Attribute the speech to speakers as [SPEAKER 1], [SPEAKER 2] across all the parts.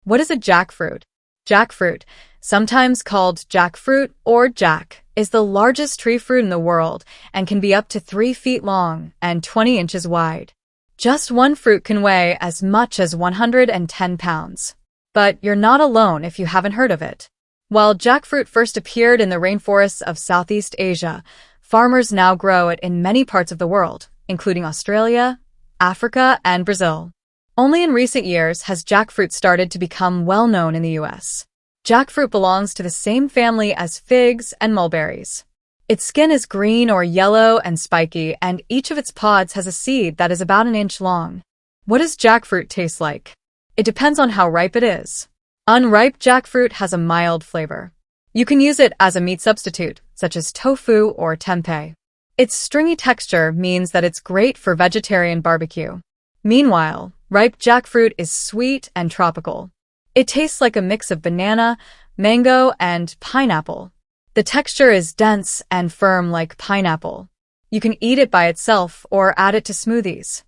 [SPEAKER 1] What is a jackfruit? Jackfruit, sometimes called jackfruit or jack, is the largest tree fruit in the world and can be up to 3 feet long and 20 inches wide. Just one fruit can weigh as much as 110 pounds. But you're not alone if you haven't heard of it. While jackfruit first appeared in the rainforests of Southeast Asia, farmers now grow it in many parts of the world, including Australia, Africa, and Brazil. Only in recent years has jackfruit started to become well known in the US. Jackfruit belongs to the same family as figs and mulberries. Its skin is green or yellow and spiky, and each of its pods has a seed that is about an inch long. What does jackfruit taste like? It depends on how ripe it is. Unripe jackfruit has a mild flavor. You can use it as a meat substitute, such as tofu or tempeh. Its stringy texture means that it's great for vegetarian barbecue. Meanwhile, ripe jackfruit is sweet and tropical. It tastes like a mix of banana, mango, and pineapple. The texture is dense and firm like pineapple. You can eat it by itself or add it to smoothies.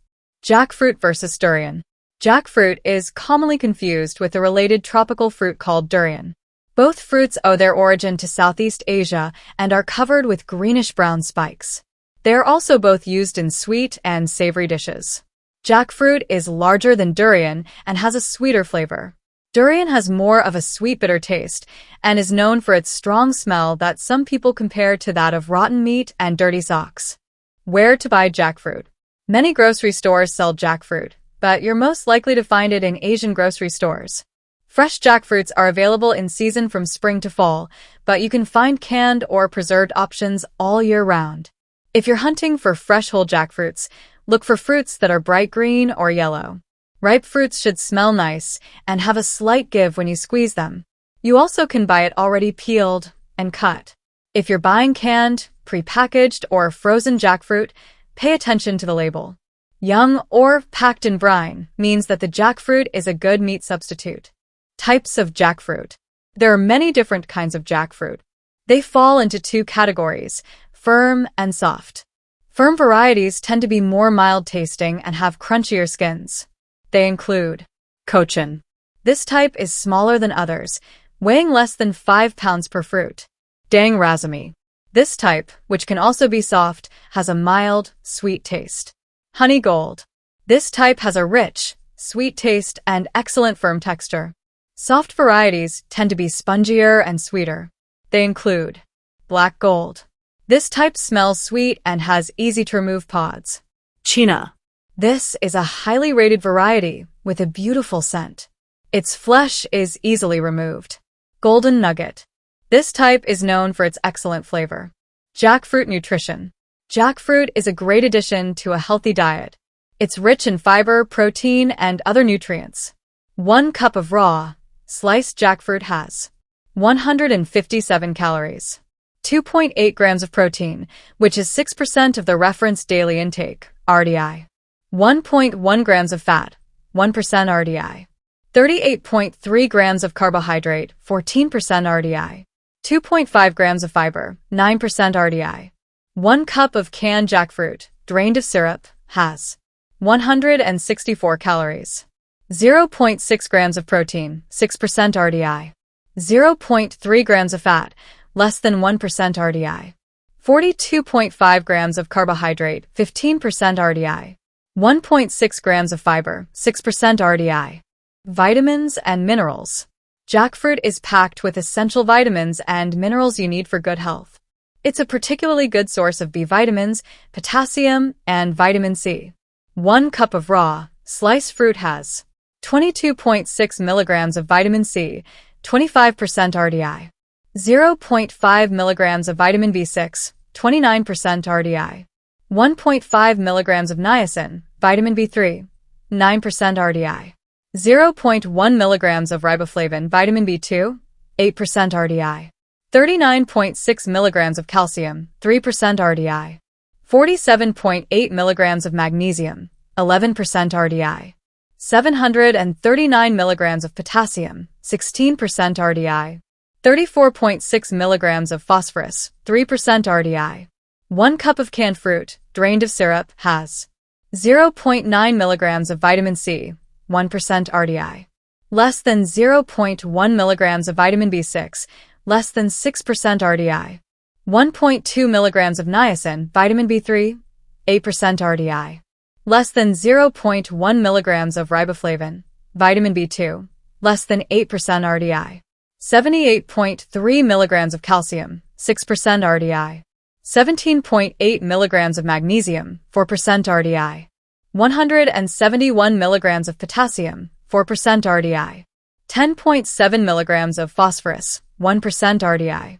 [SPEAKER 1] Jackfruit versus durian. Jackfruit is commonly confused with a related tropical fruit called durian. Both fruits owe their origin to Southeast Asia and are covered with greenish-brown spikes. They are also both used in sweet and savory dishes. Jackfruit is larger than durian and has a sweeter flavor. Durian has more of a sweet-bitter taste and is known for its strong smell that some people compare to that of rotten meat and dirty socks. Where to buy jackfruit? Many grocery stores sell jackfruit, but you're most likely to find it in Asian grocery stores. Fresh jackfruits are available in season from spring to fall, but you can find canned or preserved options all year round. If you're hunting for fresh whole jackfruits, look for fruits that are bright green or yellow. Ripe fruits should smell nice and have a slight give when you squeeze them. You also can buy it already peeled and cut. If you're buying canned, prepackaged, or frozen jackfruit, pay attention to the label. Young or packed in brine means that the jackfruit is a good meat substitute. Types of jackfruit. There are many different kinds of jackfruit. They fall into 2 categories, firm and soft. Firm varieties tend to be more mild-tasting and have crunchier skins. They include Cochin. This type is smaller than others, weighing less than 5 pounds per fruit. Dang Razumi. This type, which can also be soft, has a mild, sweet taste. Honey Gold. This type has a rich, sweet taste and excellent firm texture. Soft varieties tend to be spongier and sweeter. They include Black Gold. This type smells sweet and has easy-to-remove pods. China. This is a highly rated variety with a beautiful scent. Its flesh is easily removed. Golden Nugget. This type is known for its excellent flavor. Jackfruit nutrition. Jackfruit is a great addition to a healthy diet. It's rich in fiber, protein, and other nutrients. 1 cup of raw, sliced jackfruit has 157 calories. 2.8 grams of protein, which is 6% of the reference daily intake, RDI. 1.1 grams of fat, 1% RDI. 38.3 grams of carbohydrate, 14% RDI. 2.5 grams of fiber, 9% RDI. 1 cup of canned jackfruit, drained of syrup, has 164 calories. 0.6 grams of protein, 6% RDI. 0.3 grams of fat, less than 1% RDI. 42.5 grams of carbohydrate, 15% RDI. 1.6 grams of fiber, 6% RDI. Vitamins and minerals. Jackfruit is packed with essential vitamins and minerals you need for good health. It's a particularly good source of B vitamins, potassium, and vitamin C. 1 cup of raw, sliced fruit has 22.6 milligrams of vitamin C, 25% RDI. 0.5 milligrams of vitamin B6, 29% RDI. 1.5 milligrams of niacin, vitamin B3, 9% RDI. 0.1 milligrams of riboflavin, vitamin B2, 8% RDI. 39.6 milligrams of calcium, 3% RDI. 47.8 milligrams of magnesium, 11% RDI. 739 milligrams of potassium, 16% RDI. 34.6 milligrams of phosphorus, 3% RDI. 1 cup of canned fruit, drained of syrup, has 0.9 milligrams of vitamin C, 1% RDI. less than 0.1 milligrams of vitamin B6, less than 6% RDI. 1.2 milligrams of niacin, vitamin B3, 8% RDI. Less than 0.1 milligrams of riboflavin, vitamin B2, less than 8% RDI. 78.3 milligrams of calcium, 6% RDI. 17.8 milligrams of magnesium, 4% RDI. 171 milligrams of potassium, 4% RDI. 10.7 milligrams of phosphorus, 1% RDI.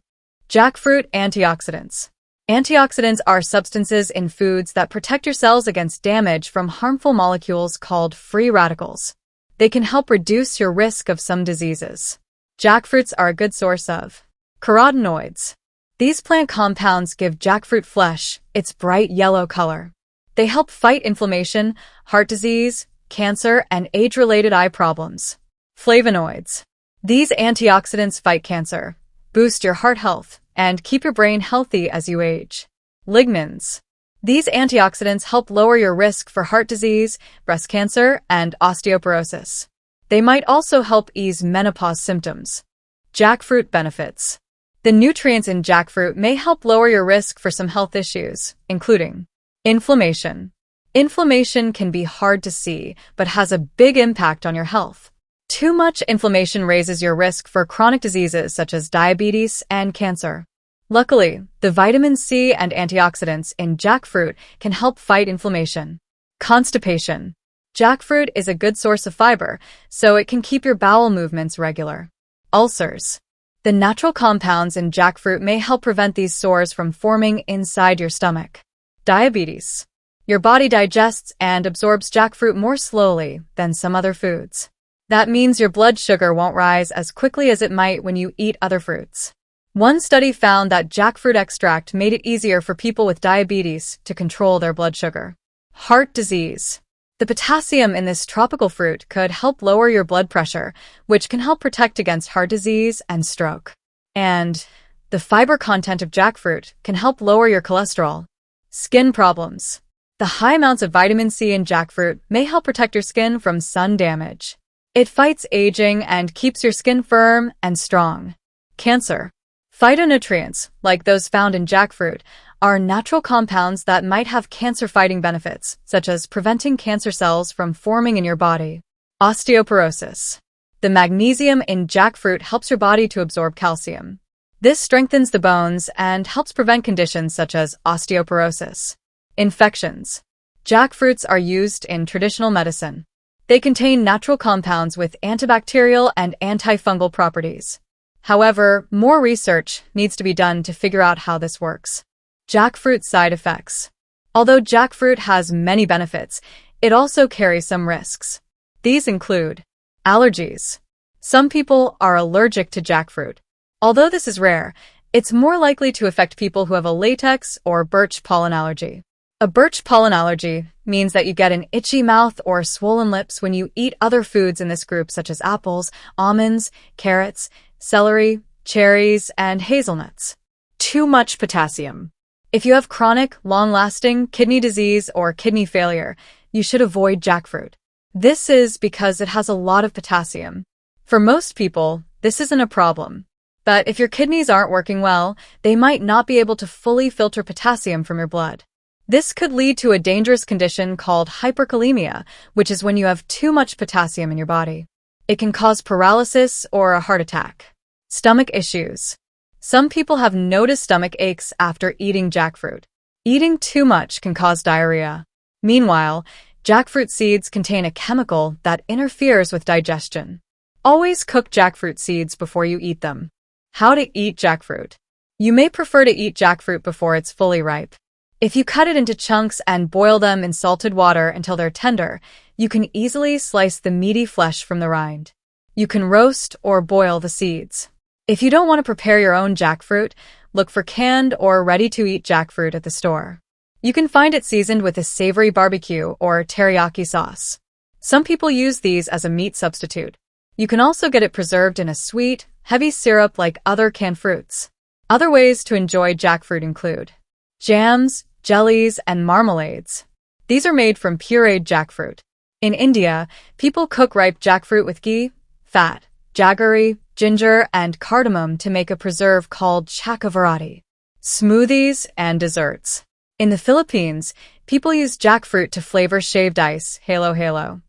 [SPEAKER 1] Jackfruit antioxidants. Antioxidants are substances in foods that protect your cells against damage from harmful molecules called free radicals. They can help reduce your risk of some diseases. Jackfruits are a good source of carotenoids. These plant compounds give jackfruit flesh its bright yellow color. They help fight inflammation, heart disease, cancer, and age-related eye problems. Flavonoids. These antioxidants fight cancer, boost your heart health, and keep your brain healthy as you age. Lignans. These antioxidants help lower your risk for heart disease, breast cancer, and osteoporosis. They might also help ease menopause symptoms. Jackfruit benefits. The nutrients in jackfruit may help lower your risk for some health issues, including inflammation. Inflammation can be hard to see, but has a big impact on your health. Too much inflammation raises your risk for chronic diseases such as diabetes and cancer. Luckily, the vitamin C and antioxidants in jackfruit can help fight inflammation. Constipation. Jackfruit is a good source of fiber, so it can keep your bowel movements regular. Ulcers. The natural compounds in jackfruit may help prevent these sores from forming inside your stomach. Diabetes. Your body digests and absorbs jackfruit more slowly than some other foods. That means your blood sugar won't rise as quickly as it might when you eat other fruits. One study found that jackfruit extract made it easier for people with diabetes to control their blood sugar. Heart disease. The potassium in this tropical fruit could help lower your blood pressure, which can help protect against heart disease and stroke. And the fiber content of jackfruit can help lower your cholesterol. Skin problems. The high amounts of vitamin C in jackfruit may help protect your skin from sun damage. It fights aging and keeps your skin firm and strong. Cancer. Phytonutrients, like those found in jackfruit, are natural compounds that might have cancer-fighting benefits, such as preventing cancer cells from forming in your body. Osteoporosis. The magnesium in jackfruit helps your body to absorb calcium. This strengthens the bones and helps prevent conditions such as osteoporosis. Infections. Jackfruits are used in traditional medicine. They contain natural compounds with antibacterial and antifungal properties. However, more research needs to be done to figure out how this works. Jackfruit side effects. Although jackfruit has many benefits, it also carries some risks. These include allergies. Some people are allergic to jackfruit. Although this is rare, it's more likely to affect people who have a latex or birch pollen allergy. A birch pollen allergy means that you get an itchy mouth or swollen lips when you eat other foods in this group such as apples, almonds, carrots, celery, cherries, and hazelnuts. Too much potassium. If you have chronic, long-lasting kidney disease or kidney failure, you should avoid jackfruit. This is because it has a lot of potassium. For most people, this isn't a problem. But if your kidneys aren't working well, they might not be able to fully filter potassium from your blood. This could lead to a dangerous condition called hyperkalemia, which is when you have too much potassium in your body. It can cause paralysis or a heart attack. Stomach issues. Some people have noticed stomach aches after eating jackfruit. Eating too much can cause diarrhea. Meanwhile, jackfruit seeds contain a chemical that interferes with digestion. Always cook jackfruit seeds before you eat them. How to eat jackfruit. You may prefer to eat jackfruit before it's fully ripe. If you cut it into chunks and boil them in salted water until they're tender, you can easily slice the meaty flesh from the rind. You can roast or boil the seeds. If you don't want to prepare your own jackfruit, look for canned or ready-to-eat jackfruit at the store. You can find it seasoned with a savory barbecue or teriyaki sauce. Some people use these as a meat substitute. You can also get it preserved in a sweet, heavy syrup like other canned fruits. Other ways to enjoy jackfruit include jams, jellies, and marmalades. These are made from pureed jackfruit. In India, people cook ripe jackfruit with ghee, fat, jaggery, ginger, and cardamom to make a preserve called chacavarati. Smoothies and desserts. In the Philippines, people use jackfruit to flavor shaved ice, halo halo.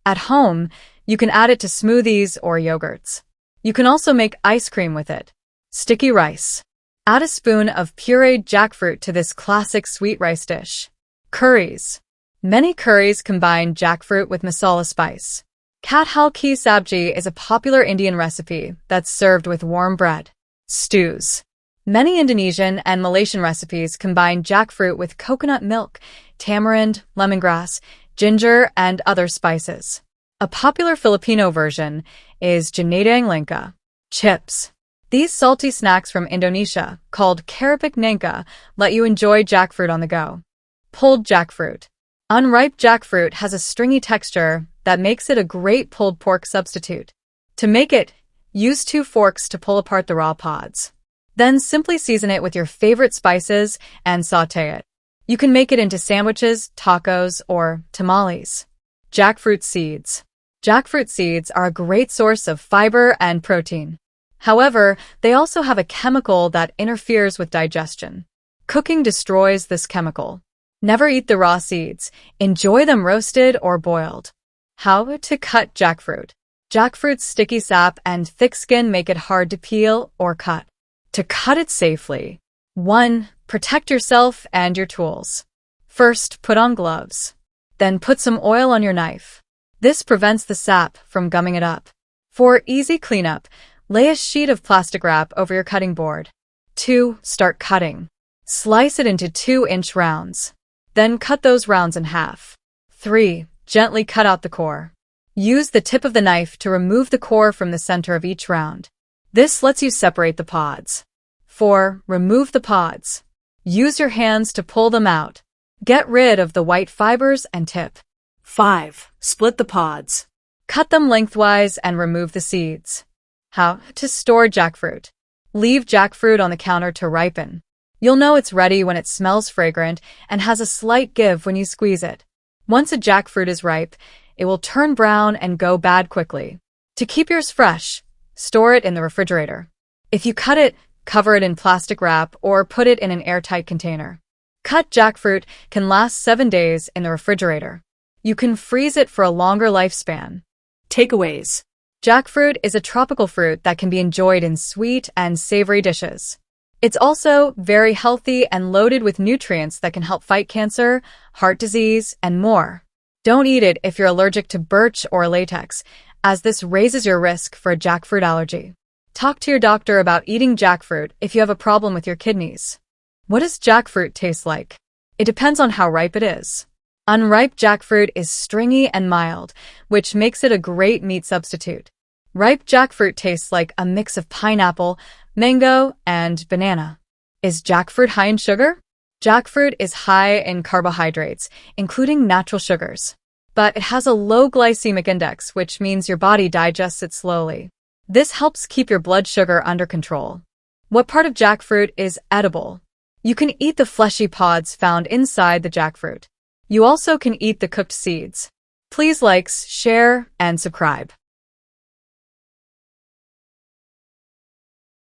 [SPEAKER 1] At home, you can add it to smoothies or yogurts. You can also make ice cream with it. Sticky rice. Add a spoon of pureed jackfruit to this classic sweet rice dish. Curries. Many curries combine jackfruit with masala spice. Kathal ki sabji is a popular Indian recipe that's served with warm bread. Stews. Many Indonesian and Malaysian recipes combine jackfruit with coconut milk, tamarind, lemongrass, ginger, and other spices. A popular Filipino version is ginataang langka. Chips. These salty snacks from Indonesia, called keripik nangka, let you enjoy jackfruit on the go. Pulled jackfruit. Unripe jackfruit has a stringy texture that makes it a great pulled pork substitute. To make it, use 2 forks to pull apart the raw pods. Then simply season it with your favorite spices and sauté it. You can make it into sandwiches, tacos, or tamales. Jackfruit seeds. Jackfruit seeds are a great source of fiber and protein. However, they also have a chemical that interferes with digestion. Cooking destroys this chemical. Never eat the raw seeds. Enjoy them roasted or boiled. How to cut jackfruit. Jackfruit's sticky sap and thick skin make it hard to peel or cut. To cut it safely. 1. Protect yourself and your tools. First, put on gloves. Then put some oil on your knife. This prevents the sap from gumming it up. For easy cleanup, lay a sheet of plastic wrap over your cutting board. 2. Start cutting. Slice it into 2-inch rounds. Then cut those rounds in half. 3. Gently cut out the core. Use the tip of the knife to remove the core from the center of each round. This lets you separate the pods. 4. Remove the pods. Use your hands to pull them out. Get rid of the white fibers and tip. 5. Split the pods. Cut them lengthwise and remove the seeds. How to store jackfruit. Leave jackfruit on the counter to ripen. You'll know it's ready when it smells fragrant and has a slight give when you squeeze it. Once a jackfruit is ripe, it will turn brown and go bad quickly. To keep yours fresh, store it in the refrigerator. If you cut it, cover it in plastic wrap or put it in an airtight container. Cut jackfruit can last 7 days in the refrigerator. You can freeze it for a longer lifespan. Takeaways. Jackfruit is a tropical fruit that can be enjoyed in sweet and savory dishes. It's also very healthy and loaded with nutrients that can help fight cancer, heart disease, and more. Don't eat it if you're allergic to birch or latex, as this raises your risk for a jackfruit allergy. Talk to your doctor about eating jackfruit if you have a problem with your kidneys. What does jackfruit taste like? It depends on how ripe it is. Unripe jackfruit is stringy and mild, which makes it a great meat substitute. Ripe jackfruit tastes like a mix of pineapple, mango, and banana. Is jackfruit high in sugar? Jackfruit is high in carbohydrates, including natural sugars. But it has a low glycemic index, which means your body digests it slowly. This helps keep your blood sugar under control. What part of jackfruit is edible? You can eat the fleshy pods found inside the jackfruit. You also can eat the cooked seeds. Please like, share, and subscribe.